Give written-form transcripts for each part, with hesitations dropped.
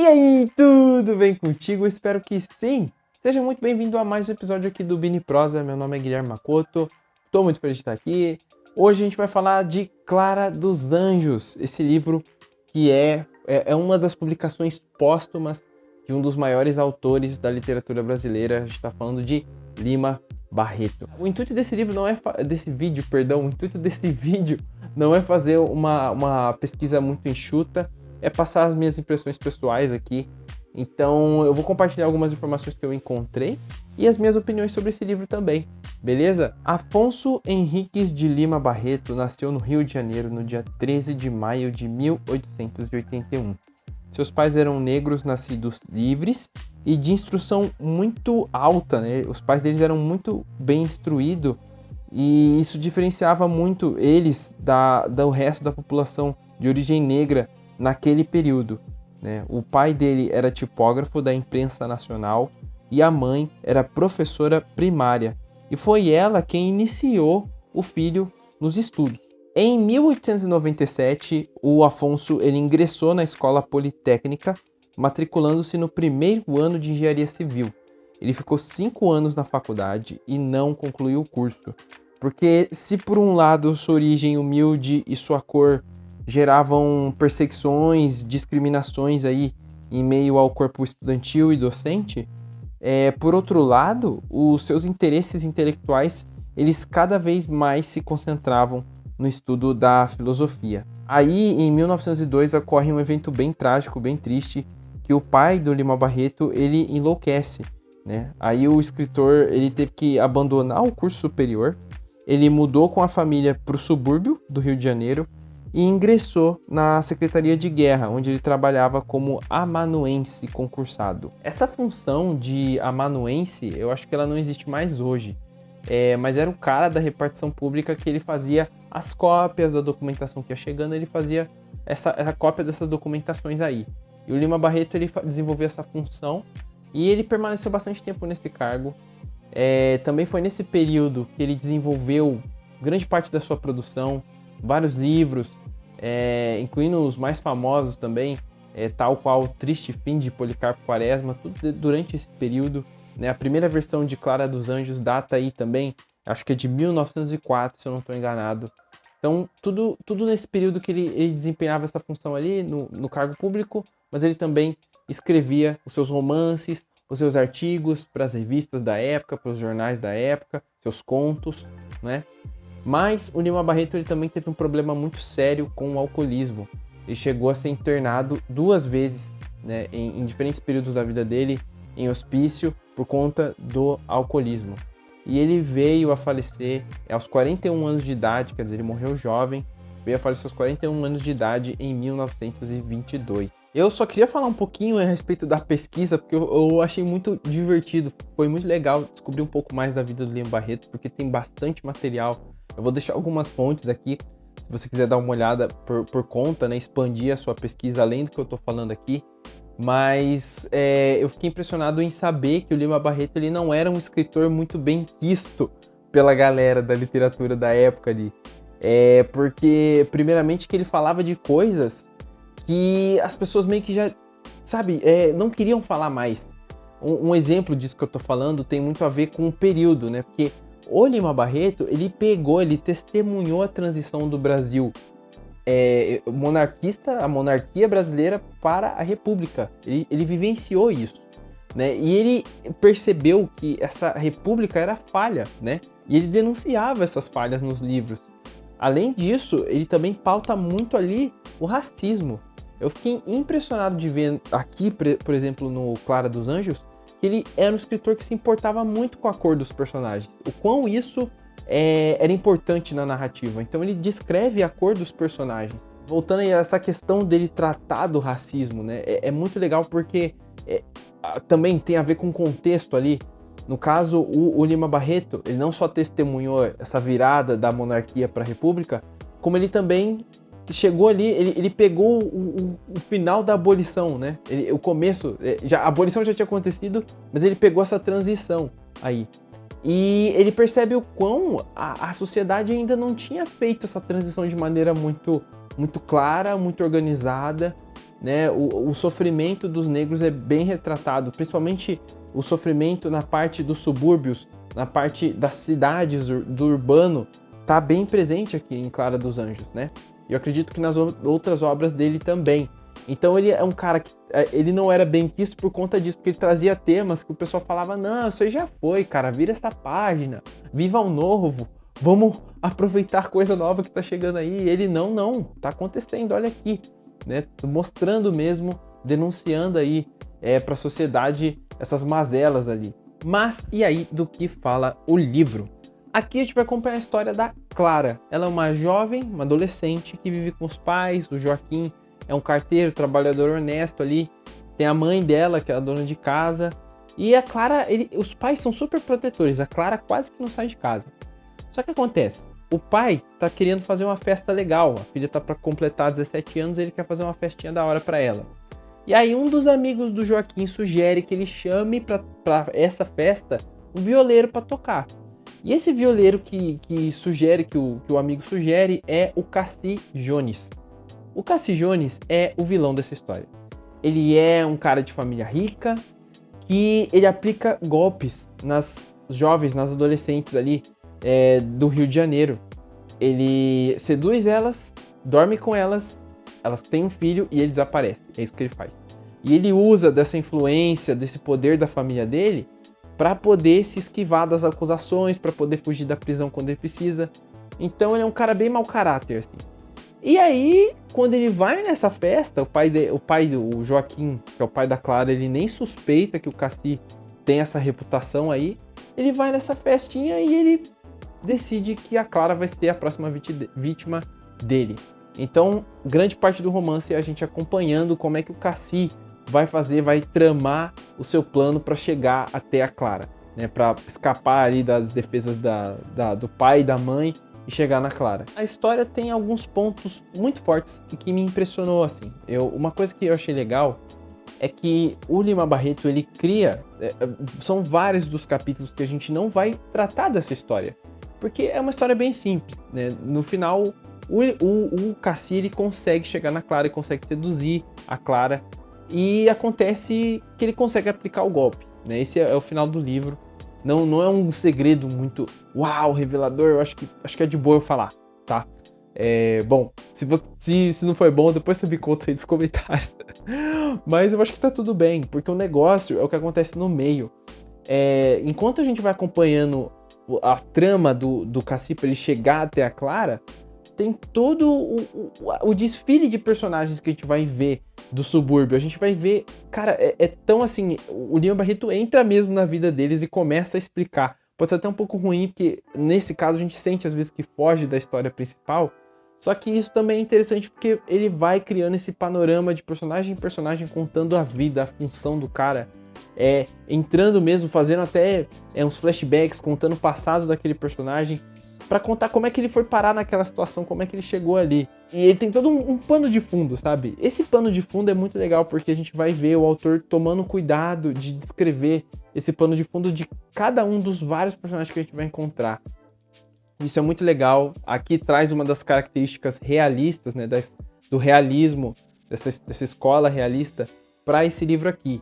aí, tudo bem contigo? Eu espero que sim. Seja muito bem-vindo a mais um episódio aqui do Bini Prosa. Meu nome é Guilherme Makoto. Estou muito feliz de estar aqui. Hoje a gente vai falar de Clara dos Anjos, esse livro que é uma das publicações póstumas de um dos maiores autores da literatura brasileira. A gente está falando de Lima Barreto. O intuito desse livro não é o intuito desse vídeo não é fazer uma pesquisa muito enxuta, é passar as minhas impressões pessoais aqui. Então eu vou compartilhar algumas informações que eu encontrei e as minhas opiniões sobre esse livro também, beleza? Afonso Henriques de Lima Barreto nasceu no Rio de Janeiro no dia 13 de maio de 1881. Seus pais eram negros nascidos livres e de instrução muito alta, né? Os pais deles eram muito bem instruídos e isso diferenciava muito eles do resto da população de origem negra naquele período, né? O pai dele era tipógrafo da imprensa nacional e a mãe era professora primária. E foi ela quem iniciou o filho nos estudos. Em 1897, o Afonso ele ingressou na Escola Politécnica, matriculando-se no primeiro ano de Engenharia Civil. Ele ficou 5 anos na faculdade e não concluiu o curso. Porque se por um lado sua origem humilde e sua cor geravam perseguições, discriminações aí em meio ao corpo estudantil e docente, por outro lado, os seus interesses intelectuais, eles cada vez mais se concentravam no estudo da filosofia. Aí, em 1902, ocorre um evento bem trágico, bem triste, que o pai do Lima Barreto, ele enlouquece, né? Aí o escritor, ele teve que abandonar o curso superior, ele mudou com a família para o subúrbio do Rio de Janeiro, e ingressou na Secretaria de Guerra, onde ele trabalhava como amanuense concursado. Essa função de amanuense, eu acho que ela não existe mais hoje, mas era o cara da repartição pública que ele fazia as cópias da documentação que ia chegando, ele fazia essa cópia dessas documentações aí. E o Lima Barreto ele desenvolveu essa função e ele permaneceu bastante tempo nesse cargo. Também foi nesse período que ele desenvolveu grande parte da sua produção, vários livros, incluindo os mais famosos também, tal qual O Triste Fim de Policarpo Quaresma, tudo durante esse período, né? A primeira versão de Clara dos Anjos data aí também, acho que é de 1904, se eu não estou enganado. Então, tudo nesse período que ele desempenhava essa função ali no cargo público, mas ele também escrevia os seus romances, os seus artigos para as revistas da época, para os jornais da época, seus contos, né? Mas o Lima Barreto ele também teve um problema muito sério com o alcoolismo. Ele chegou a ser internado 2 vezes, né, em diferentes períodos da vida dele, em hospício, por conta do alcoolismo. E ele veio a falecer aos 41 anos de idade, quer dizer, ele morreu jovem, veio a falecer aos 41 anos de idade em 1922. Eu só queria falar um pouquinho a respeito da pesquisa, porque eu achei muito divertido, foi muito legal descobrir um pouco mais da vida do Lima Barreto, porque tem bastante material. Eu vou deixar algumas fontes aqui, se você quiser dar uma olhada por conta, né, expandir a sua pesquisa além do que eu estou falando aqui. Mas eu fiquei impressionado em saber que o Lima Barreto ele não era um escritor muito bem quisto pela galera da literatura da época ali. Porque, primeiramente, que ele falava de coisas que as pessoas meio que já, sabe, não queriam falar mais. Um exemplo disso que eu tô falando tem muito a ver com o período, né? Porque o Lima Barreto, ele testemunhou a transição do Brasil monarquista, a monarquia brasileira para a república. Ele vivenciou isso, né? E ele percebeu que essa república era falha, né? E ele denunciava essas falhas nos livros. Além disso, ele também pauta muito ali o racismo. Eu fiquei impressionado de ver aqui, por exemplo, no Clara dos Anjos, que ele era um escritor que se importava muito com a cor dos personagens. O quão isso era importante na narrativa. Então ele descreve a cor dos personagens. Voltando aí a essa questão dele tratar do racismo, né? É muito legal porque também tem a ver com o contexto ali. No caso, o Lima Barreto, ele não só testemunhou essa virada da monarquia para a república, como ele também chegou ali, ele pegou o final da abolição, né? O começo, a abolição já tinha acontecido, mas ele pegou essa transição aí. E ele percebe o quão a sociedade ainda não tinha feito essa transição de maneira muito, muito clara, muito organizada. né? O sofrimento dos negros é bem retratado, principalmente o sofrimento na parte dos subúrbios, na parte das cidades, do urbano, tá bem presente aqui em Clara dos Anjos, né? E eu acredito que nas outras obras dele também. Então ele é um cara que ele não era bem quisto por conta disso, porque ele trazia temas que o pessoal falava, não, isso aí já foi, cara, vira essa página, viva o novo, vamos aproveitar coisa nova que tá chegando aí. E ele, não, tá acontecendo, olha aqui, né? Mostrando mesmo, denunciando aí pra sociedade essas mazelas ali. Mas, e aí, do que fala o livro? Aqui a gente vai acompanhar a história da Clara. Ela é uma jovem, uma adolescente que vive com os pais. O Joaquim é um carteiro, trabalhador honesto ali. Tem a mãe dela, que é a dona de casa. E a Clara, os pais são super protetores. A Clara quase que não sai de casa. Só que acontece, o pai tá querendo fazer uma festa legal. A filha tá para completar 17 anos e ele quer fazer uma festinha da hora para ela. E aí um dos amigos do Joaquim sugere que ele chame para essa festa um violeiro para tocar. E esse violeiro que o amigo sugere é o Cassi Jones. O Cassi Jones é o vilão dessa história. Ele é um cara de família rica que ele aplica golpes nas jovens, nas adolescentes ali do Rio de Janeiro. Ele seduz elas, dorme com elas, elas têm um filho e ele desaparece. É isso que ele faz. E ele usa dessa influência, desse poder da família dele para poder se esquivar das acusações, para poder fugir da prisão quando ele precisa. Então ele é um cara bem mau caráter, assim. E aí, quando ele vai nessa festa, o pai do Joaquim, que é o pai da Clara, ele nem suspeita que o Cassi tem essa reputação aí. Ele vai nessa festinha e ele decide que a Clara vai ser a próxima vítima dele. Então, grande parte do romance é a gente acompanhando como é que o Cassi vai tramar o seu plano para chegar até a Clara, né, para escapar ali das defesas do pai e da mãe e chegar na Clara. A história tem alguns pontos muito fortes e que me impressionou, assim. Uma coisa que eu achei legal é que o Lima Barreto, ele cria, são vários dos capítulos que a gente não vai tratar dessa história, porque é uma história bem simples, né? No final, o Cassi, ele consegue chegar na Clara e consegue seduzir a Clara. E acontece que ele consegue aplicar o golpe, né? Esse é o final do livro. Não é um segredo muito revelador. Eu acho que é de boa eu falar, tá? Bom, se não foi bom, depois você me conta aí nos comentários. Mas eu acho que tá tudo bem, porque o negócio é o que acontece no meio. Enquanto a gente vai acompanhando a trama do Cassi pra ele chegar até a Clara, tem todo o desfile de personagens que a gente vai ver do subúrbio. A gente vai ver, cara, tão assim, o Lima Barreto entra mesmo na vida deles e começa a explicar. Pode ser até um pouco ruim, porque nesse caso a gente sente às vezes que foge da história principal, só que isso também é interessante porque ele vai criando esse panorama de personagem em personagem, contando a vida, a função do cara, entrando mesmo, fazendo até uns flashbacks, contando o passado daquele personagem, pra contar como é que ele foi parar naquela situação, como é que ele chegou ali. E ele tem todo um pano de fundo, sabe? Esse pano de fundo é muito legal, porque a gente vai ver o autor tomando cuidado de descrever esse pano de fundo de cada um dos vários personagens que a gente vai encontrar. Isso é muito legal. Aqui traz uma das características realistas, né, do realismo, dessa escola realista, para esse livro aqui,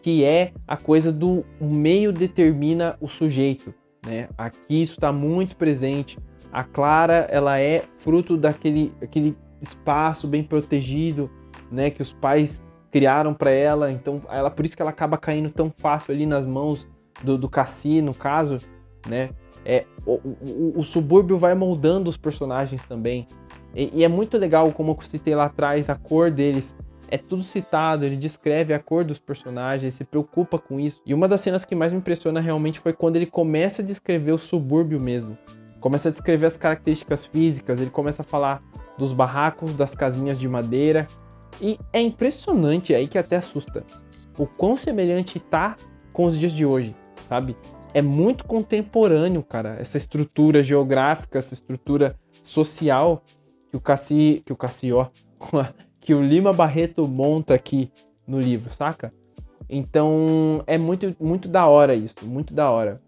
que é a coisa do meio determina o sujeito. Né? Aqui isso está muito presente. A Clara, ela é fruto daquele espaço bem protegido, né, que os pais criaram para ela. Então, por isso que ela acaba caindo tão fácil ali nas mãos do Cassi, no caso, né? O subúrbio vai moldando os personagens também. E é muito legal, como eu citei lá atrás, a cor deles. É tudo citado, ele descreve a cor dos personagens, se preocupa com isso. E uma das cenas que mais me impressiona realmente foi quando ele começa a descrever o subúrbio mesmo. Começa a descrever as características físicas, ele começa a falar dos barracos, das casinhas de madeira. E é impressionante, é aí que até assusta, o quão semelhante tá com os dias de hoje, sabe? É muito contemporâneo, cara, essa estrutura geográfica, essa estrutura social que o Lima Barreto monta aqui no livro, saca? Então é muito, muito da hora isso, muito da hora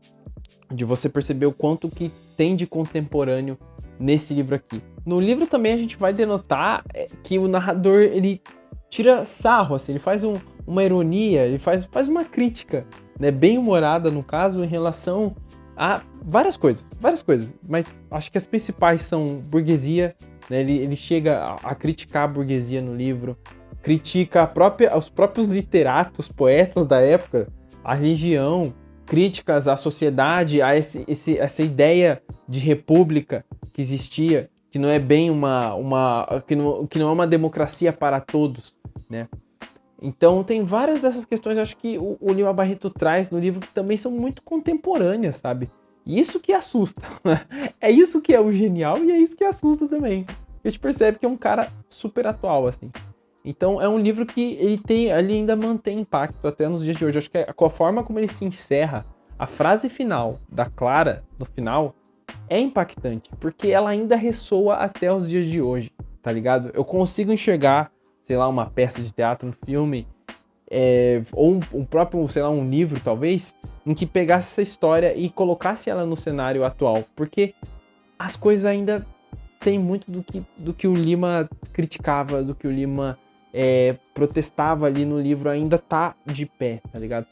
de você perceber o quanto que tem de contemporâneo nesse livro aqui. No livro também a gente vai denotar que o narrador, ele tira sarro, assim, ele faz uma ironia, ele faz uma crítica, né, bem humorada no caso, em relação a várias coisas, mas acho que as principais são burguesia, né, ele chega a criticar a burguesia no livro, critica os próprios literatos, poetas da época, a religião, críticas à sociedade, a essa ideia de república que existia, que não é bem que não é uma democracia para todos, né? Então tem várias dessas questões, acho que o Lima Barreto traz no livro que também são muito contemporâneas, sabe? E isso que assusta. É isso que é o genial e é isso que assusta também. A gente percebe que é um cara super atual, assim. Então é um livro que ele ainda mantém impacto até nos dias de hoje. Acho que a forma como ele se encerra, a frase final da Clara, no final, é impactante, porque ela ainda ressoa até os dias de hoje, tá ligado? Eu consigo enxergar, sei lá, uma peça de teatro, um filme, ou um próprio, sei lá, um livro, talvez, em que pegasse essa história e colocasse ela no cenário atual, porque as coisas ainda tem muito do que o Lima criticava, do que o Lima protestava ali no livro, ainda tá de pé, tá ligado?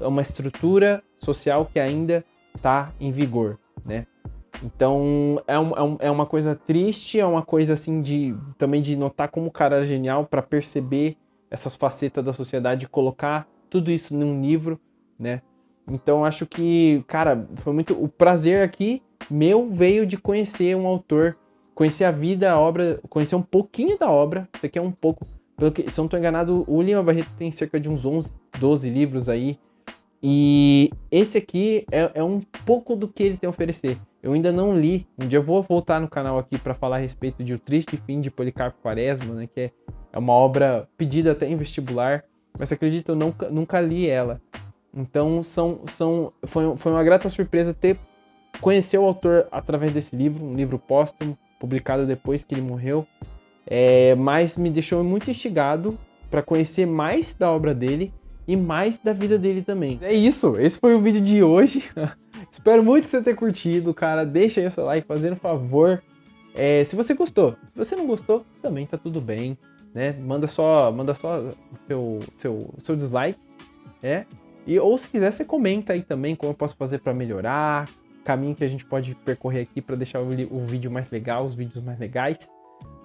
É uma estrutura social que ainda tá em vigor, né? Então é uma coisa triste, é uma coisa assim também de notar como o cara é genial para perceber essas facetas da sociedade e colocar tudo isso num livro, né? Então acho que, cara, foi muito... O prazer aqui meu veio de conhecer um autor, conhecer a vida, a obra, conhecer um pouquinho da obra. Isso aqui é um pouco... Se eu não tô enganado, o Lima Barreto tem cerca de uns 11, 12 livros aí. E esse aqui é um pouco do que ele tem a oferecer. Eu ainda não li. Um dia eu vou voltar no canal aqui para falar a respeito de O Triste Fim de Policarpo Quaresma, né? Que é uma obra pedida até em vestibular. Mas acredita, eu nunca li ela. Então foi uma grata surpresa conhecer o autor através desse livro, um livro póstumo, publicado depois que ele morreu. Mas me deixou muito instigado para conhecer mais da obra dele e mais da vida dele também. É isso, esse foi o vídeo de hoje. Espero muito que você tenha curtido, cara. Deixa aí o seu like, fazendo favor. Se você gostou. Se você não gostou, também tá tudo bem, né? Manda só o seu dislike, ou se quiser, você comenta aí também como eu posso fazer para melhorar, caminho que a gente pode percorrer aqui para deixar o vídeo mais legal, os vídeos mais legais.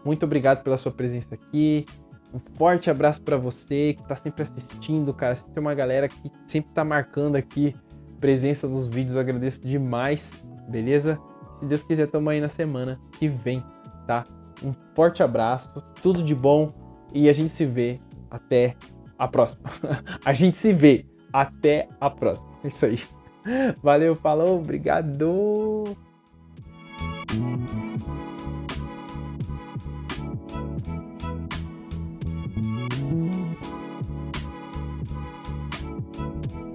Muito obrigado pela sua presença aqui. Um forte abraço para você que tá sempre assistindo, cara. Tem uma galera que sempre tá marcando aqui presença nos vídeos. Eu agradeço demais, beleza? Se Deus quiser, tamo aí na semana que vem, tá? Um forte abraço, tudo de bom e a gente se vê até a próxima. A gente se vê até a próxima. É isso aí. Valeu, falou, obrigado!